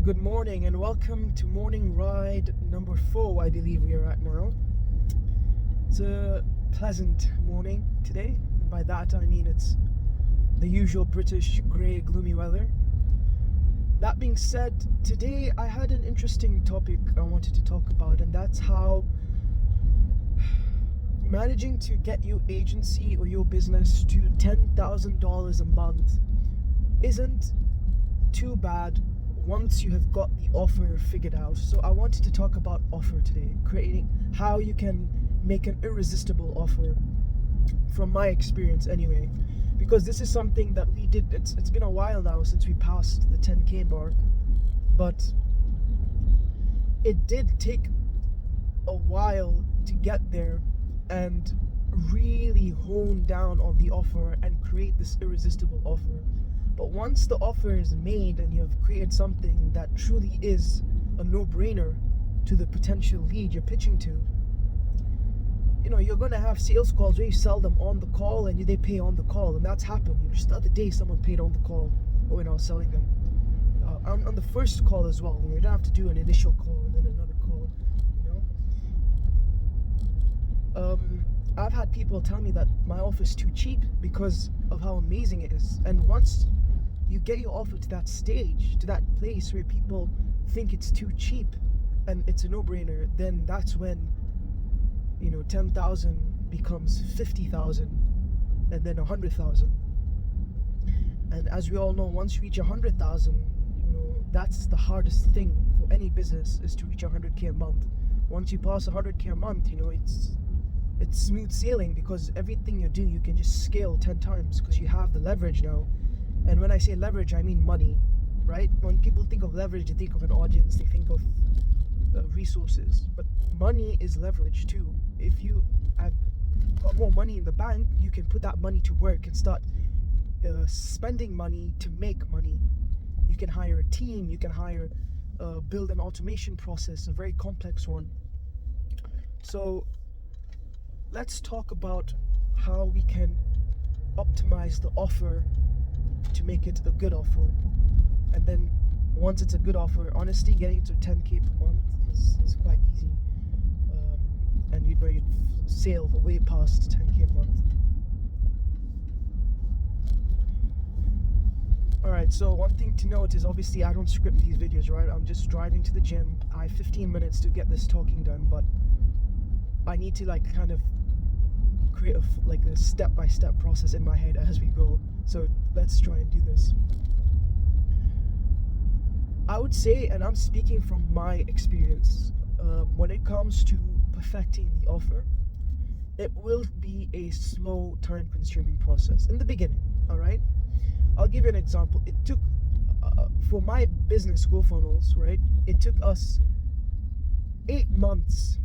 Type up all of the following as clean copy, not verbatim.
Good morning and welcome to morning ride number 4, I believe we are at now. It's a pleasant morning today, and by that I mean it's the usual British grey gloomy weather. That being said, today I had an interesting topic I wanted to talk about, and that's how managing to get your agency or your business to $10,000 a month isn't too bad once you have got the offer figured out. So I wanted to talk about offer today, creating how you can make an irresistible offer from my experience anyway, because this is something that we did. It's been a while now since we passed the 10k mark, but it did take a while to get there and really hone down on the offer and create this irresistible offer. But once the offer is made and you have created something that truly is a no-brainer to the potential lead you're pitching to, you're going to have sales calls where you sell them on the call and they pay on the call. And that's happened. Just the other day, someone paid on the call when I was selling them. On the first call as well. You don't have to do an initial call and then another call. I've had people tell me that my offer is too cheap because of how amazing it is. And once you get your offer to that stage, to that place where people think it's too cheap and it's a no-brainer, then that's when 10,000 becomes 50,000 and then 100,000. And as we all know, once you reach 100,000, that's the hardest thing for any business, is to reach 100k a month. Once you pass 100k a month, it's smooth sailing, because everything you do, you can just scale 10 times because you have the leverage now. And when I say leverage, I mean money, right? When people think of leverage, they think of an audience, they think of resources. But money is leverage too. If you have got more money in the bank, you can put that money to work and start spending money to make money. You can hire a team, you can build an automation process, a very complex one. So let's talk about how we can optimize the offer to make it a good offer. And then once it's a good offer, honestly, getting to 10k per month is quite easy. And you'd sail way past 10k a month. Alright, so one thing to note is, obviously I don't script these videos, right? I'm just driving to the gym. I have 15 minutes to get this talking done, but I need to kind of create a step-by-step process in my head as we go. So let's try and do this. I would say, and I'm speaking from my experience, when it comes to perfecting the offer, it will be a slow, time-consuming process in the beginning. All right, I'll give you an example. It took for my business GoFunnels, right? It took us 8 months,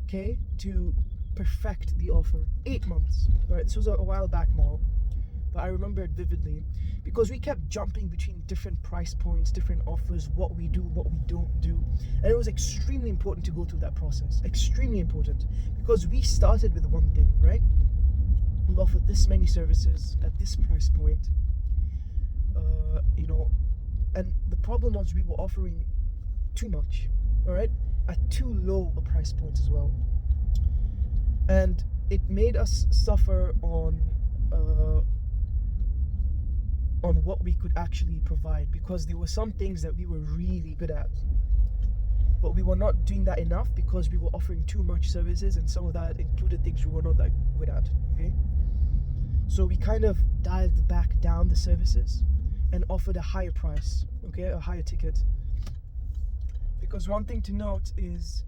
okay, to perfect the offer. 8 months. Right, this was a while back now, but I remember it vividly because we kept jumping between different price points, different offers, what we do, what we don't do. And it was extremely important to go through that process. Extremely important, because we started with one thing, right? We'll offer this many services at this price point. And the problem was we were offering too much, all right, at too low a price point as well. And it made us suffer on what we could actually provide, because there were some things that we were really good at, but we were not doing that enough because we were offering too much services, and some of that included things we were not that good at. Okay, so we kind of dialed back down the services and offered a higher price, okay, a higher ticket. Because one thing to note is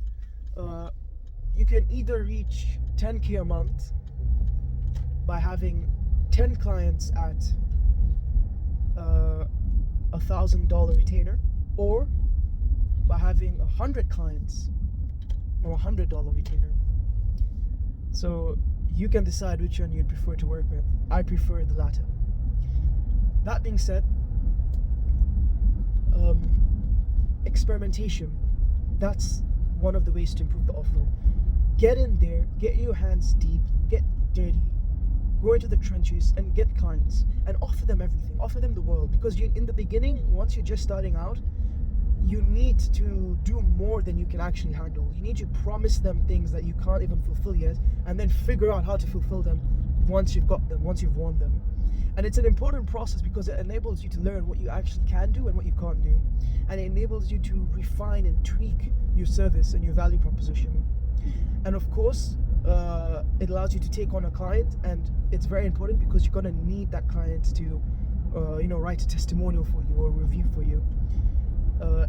you can either reach 10k a month by having 10 clients at $1,000 retainer, or by having 100 clients or $100 retainer. So you can decide which one you'd prefer to work with. I prefer the latter. That being said, experimentation, that's one of the ways to improve the offer. Get in there, get your hands deep, get dirty, go into the trenches and get clients and offer them everything, offer them the world. Because in the beginning, once you're just starting out, you need to do more than you can actually handle. You need to promise them things that you can't even fulfill yet, and then figure out how to fulfill them once you've got them, once you've won them. And it's an important process because it enables you to learn what you actually can do and what you can't do. And it enables you to refine and tweak your service and your value proposition. And of course, it allows you to take on a client, and it's very important because you're going to need that client to write a testimonial for you or a review for you.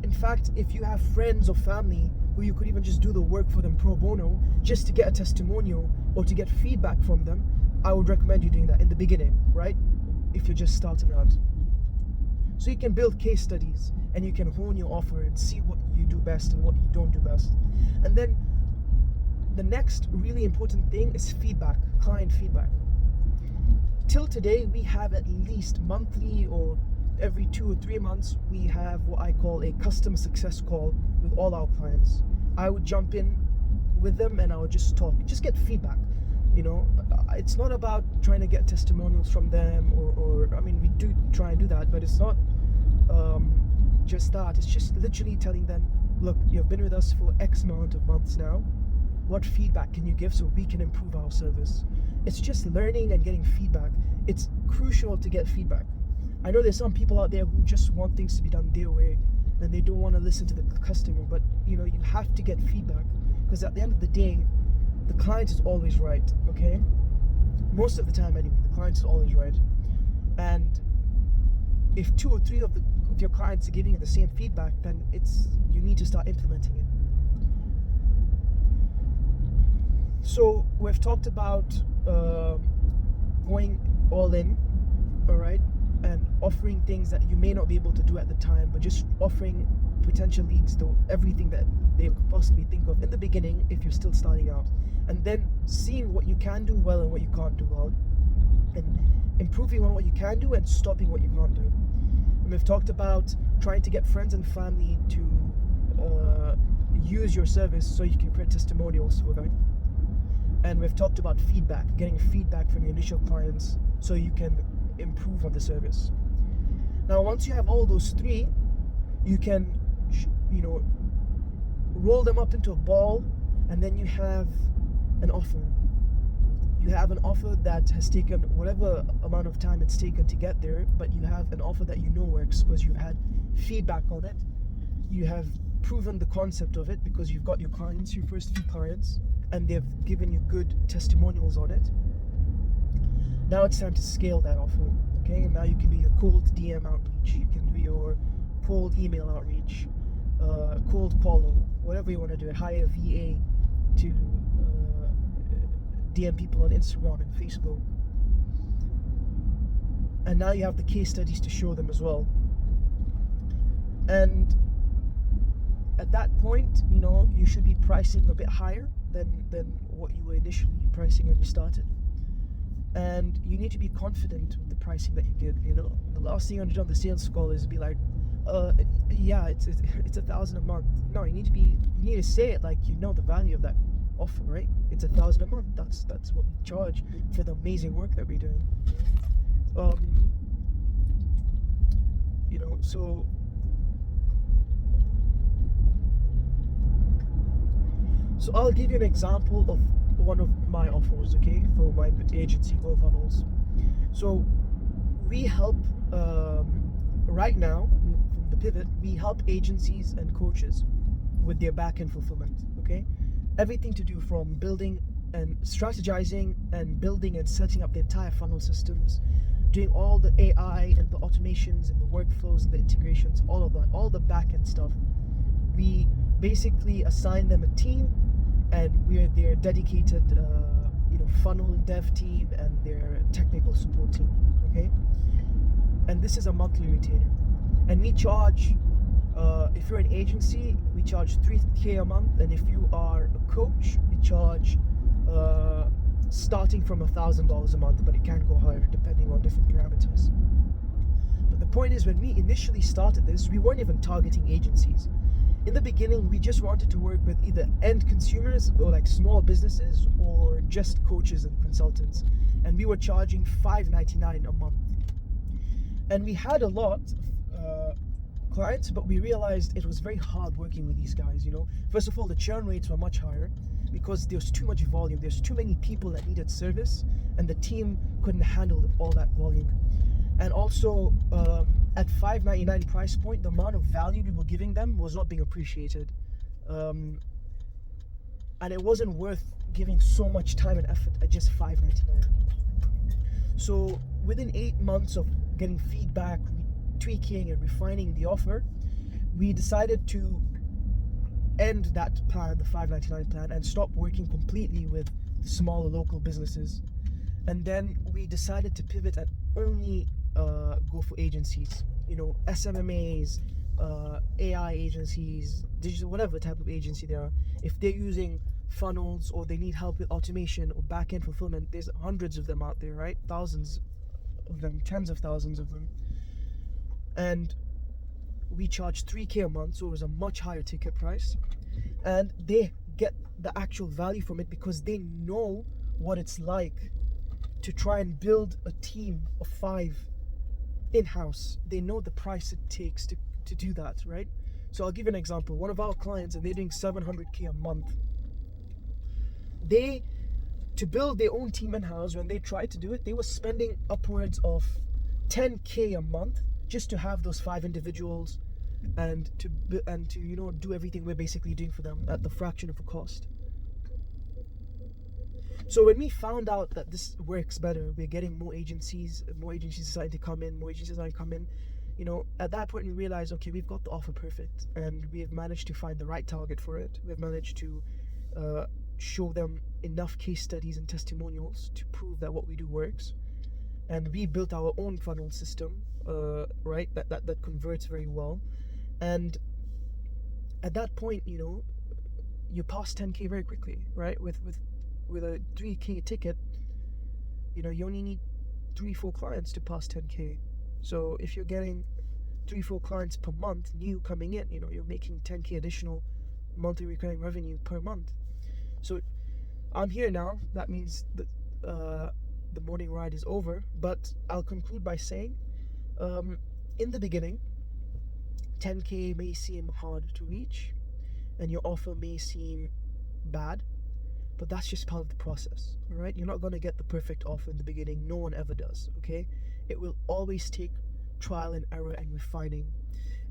In fact, if you have friends or family who you could even just do the work for them pro bono just to get a testimonial or to get feedback from them, I would recommend you doing that in the beginning, right? If you're just starting out. So you can build case studies and you can hone your offer and see what you do best and what you don't do best. And then the next really important thing is feedback, client feedback. Till today, we have at least monthly or every 2 or 3 months, we have what I call a customer success call with all our clients. I would jump in with them and I would just talk, just get feedback. It's not about trying to get testimonials from them or I mean, we do try and do that, but it's not just that. It's just literally telling them, look, you've been with us for X amount of months now. What feedback can you give so we can improve our service? It's just learning and getting feedback. It's crucial to get feedback. I know there's some people out there who just want things to be done their way and they don't want to listen to the customer, but you have to get feedback because at the end of the day, the client is always right, okay? Most of the time anyway, the client is always right. And if 2 or 3 of your clients are giving you the same feedback, then you need to start implementing it. So we've talked about going all in, all right? And offering things that you may not be able to do at the time, but just offering potential leads to everything that they could possibly think of in the beginning if you're still starting out. And then seeing what you can do well and what you can't do well. And improving on what you can do and stopping what you can't do. And we've talked about trying to get friends and family to use your service so you can create testimonials for them. And we've talked about feedback, getting feedback from your initial clients so you can improve on the service. Now, once you have all those 3, you can, roll them up into a ball, and then you have an offer. You have an offer that has taken whatever amount of time it's taken to get there, but you have an offer that works because you've had feedback on it. You have proven the concept of it because you've got your clients, your first few clients, and they've given you good testimonials on it. Now it's time to scale that offer, okay? And now you can do your cold DM outreach, you can do your cold email outreach, cold follow, whatever you want to do. Hire a VA to DM people on Instagram and Facebook. And now you have the case studies to show them as well. And at that point, you should be pricing a bit higher than what you were initially pricing when you started. And you need to be confident with the pricing that you give. The last thing you want to do on the sales call is be like, it's $1,000 a month. No, you need to say it like the value of that offer, right? It's $1,000 a month. That's what we charge for the amazing work that we're doing. So I'll give you an example of one of my offers, okay, for my agency, Go Funnels. So we help, right now, from the pivot, we help agencies and coaches with their back-end fulfillment, okay? Everything to do from building and strategizing and building and setting up the entire funnel systems, doing all the AI and the automations and the workflows and the integrations, all of that, all the back-end stuff. We basically assign them a team, and we're their dedicated funnel dev team and their technical support team, okay? And this is a monthly retainer. And we charge, if you're an agency, we charge $3,000 a month, and if you are a coach, we charge starting from $1,000 a month, but it can go higher depending on different parameters. But the point is, when we initially started this, we weren't even targeting agencies. In the beginning, we just wanted to work with either end consumers or like small businesses or just coaches and consultants. And we were charging $5.99 a month. And we had a lot clients, but we realized it was very hard working with these guys. First of all, the churn rates were much higher because there's too much volume. There's too many people that needed service, and the team couldn't handle all that volume. And also, at $5.99 price point, the amount of value we were giving them was not being appreciated, and it wasn't worth giving so much time and effort at just $5.99. So within 8 months of getting feedback, tweaking and refining the offer, we decided to end that plan, the $5.99 plan, and stop working completely with smaller local businesses. And then we decided to pivot and only go for agencies, SMMAs, AI agencies, digital, whatever type of agency they are. If they're using funnels or they need help with automation or back-end fulfillment, there's hundreds of them out there, right? Thousands of them, tens of thousands of them. And we charge $3,000 a month, so it was a much higher ticket price, and they get the actual value from it because they know what it's like to try and build a team of 5 in-house. They know the price it takes to do that, right? So I'll give you an example. One of our clients, and they're doing $700,000 a month. To build their own team in-house, when they tried to do it, they were spending upwards of $10,000 a month just to have those 5 individuals and to do everything we're basically doing for them at the fraction of a cost. So when we found out that this works better, we're getting more agencies decided to come in, at that point we realized, okay, we've got the offer perfect, and we have managed to find the right target for it. We've managed to show them enough case studies and testimonials to prove that what we do works. And we built our own funnel system, right, that converts very well. And at that point, you pass $10,000 very quickly, right? With a $3,000 ticket, you only need 3-4 clients to pass $10,000. So if you're getting 3-4 clients per month new coming in, you're making $10,000 additional monthly recurring revenue per month. So I'm here now. That means that the morning ride is over, but I'll conclude by saying, in the beginning, $10,000 may seem hard to reach, and your offer may seem bad, but that's just part of the process, all right? You're not going to get the perfect offer in the beginning. No one ever does, okay? It will always take trial and error and refining.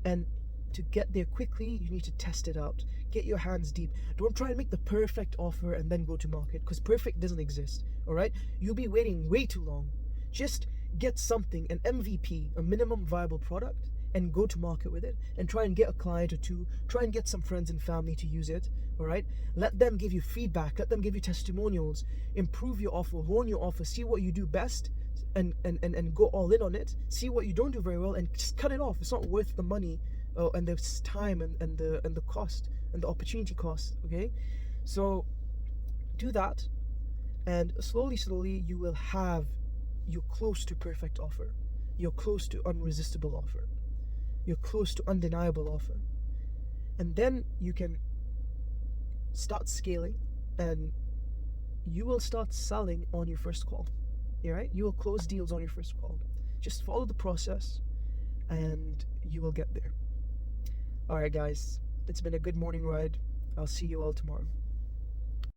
And to get there quickly, you need to test it out. Get your hands deep. Don't try and make the perfect offer and then go to market, because perfect doesn't exist, all right? You'll be waiting way too long. Just get something, an MVP, a minimum viable product, and go to market with it, and try and get a client or two. Try and get some friends and family to use it, all right? Let them give you feedback. Let them give you testimonials. Improve your offer, hone your offer, see what you do best, and go all in on it. See what you don't do very well, and just cut it off. It's not worth the money and the time and the cost and the opportunity cost, okay? So do that, and slowly you will have your close to perfect offer. You're close to irresistible offer. You're close to undeniable offer. And then you can start scaling, and you will start selling on your first call. All right? You will close deals on your first call. Just follow the process, and you will get there. All right, guys. It's been a good morning ride. I'll see you all tomorrow.